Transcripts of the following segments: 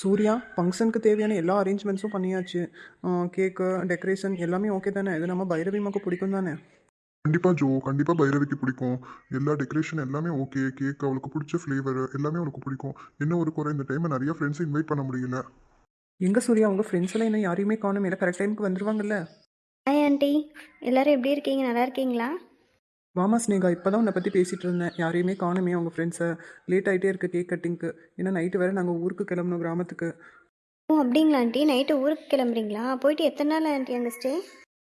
சூர்யா, ஃபங்க்ஷனுக்கு தேவையான எல்லா அரேஞ்ச்மெண்ட்ஸும் பண்ணியாச்சு. கேக்கு, டெக்கரேஷன் எல்லாமே ஓகே தானே? இது நம்ம பைரவிமாக்கு பிடிக்கும் தானே? கண்டிப்பா ஜோ, கண்டிப்பா பைரவிக்கு பிடிக்கும். எல்லா டெக்கரேஷன் எல்லாமே ஓகே. கேக் அவளுக்கு பிடிச்ச ஃப்ளேவர் எல்லாமே அவளுக்கு பிடிக்கும். என்ன ஒரு குறை, இந்த டைம் நிறைய ஃப்ரெண்ட்ஸ் இன்வைட் பண்ண முடியல. எங்க சூர்யா, உங்கள் ஃப்ரெண்ட்ஸ் எல்லாம் இன்னும் யாரையுமே காணும். எல்லாம் கரெக்ட் டைமுக்கு வந்துருவாங்கல்ல? ஹாய் ஆண்டி, எல்லாரும் எப்படி இருக்கீங்க? நல்லா இருக்கீங்களா? வாமா ஸ்னேகா, இப்போ தான் உன்னை பற்றி பேசிகிட்டு இருந்தேன். யாரையுமே காணுமே உங்கள் ஃப்ரெண்ட்ஸை. லேட் ஆகிட்டே இருக்குது கேக் கட்டிங்க்கு. ஏன்னா நைட்டு வேறு நாங்கள் ஊருக்கு கிளம்பணும், கிராமத்துக்கு. ஓ அப்படிங்களா ஆண்டி, நைட்டு ஊருக்கு கிளம்புறீங்களா? போயிட்டு எத்தனை நாள் ஆண்டி அங்கே ஸ்டே?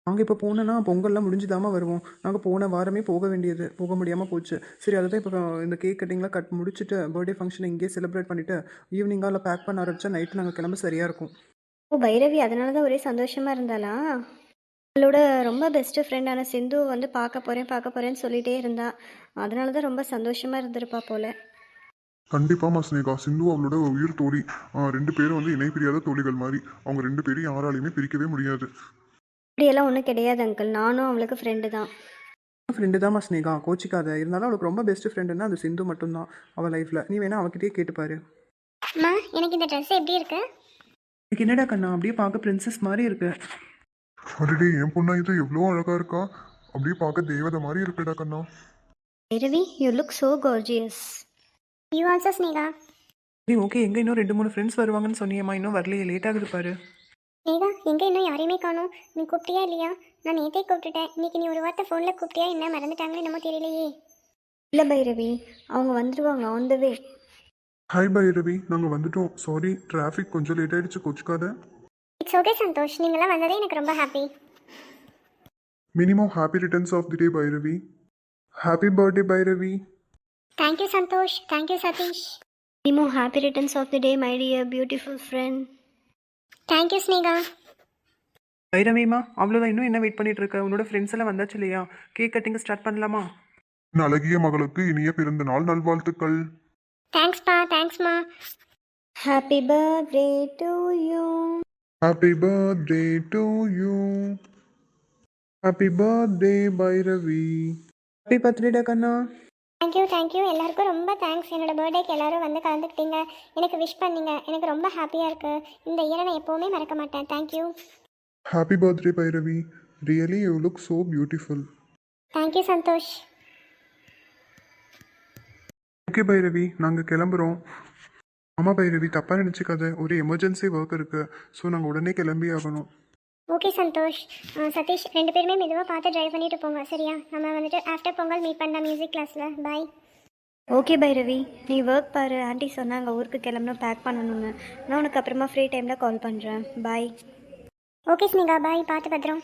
நாங்கள் இப்போ போனோன்னா பொங்கல்லாம் முடிஞ்சுதாம்மா வருவோம். நாங்கள் போன வாரமே போக வேண்டியது, போக முடியாமல் போச்சு. சரி, அதுதான் இப்போ இந்த கேக் கட்டிங்லாம் கட் முடிச்சுட்டு பர்த்டே ஃபங்க்ஷனை இங்கேயே செலிப்ரேட் பண்ணிவிட்டு ஈவினிங்காக இல்லை பேக் பண்ண ஆரம்பித்தா நைட்டு நாங்கள் கிளம்ப சரியாக இருக்கும். ஓ பைரவி அதனால தான் ஒரே சந்தோஷமாக இருந்தாளா? அவளோட ரொம்ப பெஸ்ட்டு ஃப்ரெண்டான சிந்து வந்து பார்க்க போகிறேன்னு சொல்லிகிட்டே இருந்தா. அதனால தான் ரொம்ப சந்தோஷமாக இருந்திருப்பா போல. கண்டிப்பாமா ஸ்னேகா, சிந்து அவளோட உயிர் தோழி. ரெண்டு பேரும் வந்து இணை பிரியாத தோழிகள் மாதிரி. அவங்க ரெண்டு பேரும் யாராலையுமே பிரிக்கவே முடியாது. அப்படியெல்லாம் ஒன்றும் கிடையாது அங்கிள், நானும் அவளுக்கு ஃப்ரெண்டு தான். ஃப்ரெண்டு தான்மா ஸ்னேகா, கோச்சிக்காத. இருந்தாலும் அவளுக்கு ரொம்ப பெஸ்ட் ஃப்ரெண்டுன்னா அது சிந்து மட்டும்தான் அவள் லைஃப்பில். நீ வேணா அவகிட்டயே கேட்டுப்பாரு. அம்மா, எனக்கு இந்த ட்ரெஸ் எப்படி இருக்கு? எனக்கு என்னடா கண்ணா, அப்படியே பார்க்க பிரின்சஸ் மாதிரி இருக்கு. அடடே, என் பொண்ணா இது எவ்வளோ அழகா இருக்கா. அப்படியே பார்க்க தேவதை மாதிரி இருக்குடா கண்ணா. Bhairavi, you look so gorgeous. You also Sneha. சரி, ஓகே. எங்கே இன்னும் 2-3 ஃப்ரெண்ட்ஸ் வருவாங்கன்னு சொன்னியம்மா, இன்னும் வரலையே, லேட் ஆகுது பாரு. ஸ்னேகா, எங்கே இன்னும் யாரையுமே காணோம்? நீ கூப்பிட்டியா இல்லையா? நான் நேற்றே கூப்பிட்டுட்டேன். இன்னைக்கு நீ ஒரு வார்த்தை ஃபோனில் கூப்பிட்டியா? என்ன மறந்துட்டாங்களோ என்னமோ தெரியலையே. இல்லை பைரவி, அவங்க வந்துடுவாங்க on the way. Hi Bhairavi, நாங்கள் வந்துட்டோம். சாரி, டிராஃபிக் கொஞ்சம் லேட் ஆயிடுச்சு, கோச்சுக்காத. இட்ஸ் ஓகே சந்தோஷ், நீங்களாம் வந்ததே எனக்கு ரொம்ப happy. Minimum happy returns of the day Bhairavi. Happy birthday Bhairavi. Thank you Santhosh, thank you Sathish. Nemo, happy returns of the day, my dear beautiful friend. Thank you Sneha. வைரவிமா, அவ்வளோதான். இன்னும் என்ன வெயிட் பண்ணிட்டு இருக்க? உன்னோட ஃப்ரெண்ட்ஸ் எல்லாம் வந்தாச்சு இல்லையா? கேக் கட்டிங் ஸ்டார்ட் பண்ணலாமா? என் அழகிய மகளுக்கு இனிய பிறந்த நாள் நல்வாழ்த்துக்கள். தேங்க்ஸ்ப்பா, தேங்க்ஸ்மா. Happy birthday to you. Happy birthday to you. Happy birthday Bhairavi. Happy birthday Kanna. Thank you, thank you. எல்லாருக்கும் ரொம்ப தேங்க்ஸ். என்னோட பர்த்டேக்கு எல்லாரும் வந்து கலந்துக்கிட்டீங்க, எனக்கு விஷ் பண்ணீங்க. எனக்கு ரொம்ப ஹாப்பியாக இருக்குது. இந்த இயரை நான் எப்போவுமே மறக்க மாட்டேன். Thank you. Happy birthday Bhairavi. Really you look so beautiful. Thank you Santhosh. Okay Bhairavi, நாங்கள் கிளம்புறோம். ஆமாம் பைரவி, தப்பாக நினச்சிக்காத. ஒரு எமர்ஜென்சி ஒர்க் இருக்குது. ஸோ நாங்கள் உடனே கிளம்பி ஆகணும். ஓகே சந்தோஷ். சதீஷ், ரெண்டு பேருமே மெதுவாக பார்த்து ட்ரைவ் பண்ணிட்டு போங்க, சரியா? நம்ம வந்துட்டு ஆஃப்டர் பொங்கல் மீட் பண்ணலாம் மியூசிக் கிளாஸில். பாய். ஓகே பைரவி, நீ ஒர்க் பாரு. ஆண்டி சொன்னாங்க ஊருக்கு கிளம்பணும், பேக் பண்ணணும்னு. நான் உனக்கு அப்புறமா ஃப்ரீ டைமில் கால் பண்ணுறேன். பாய். ஓகே ஸ்னேகா, பாய். பார்த்து பத்திரம்.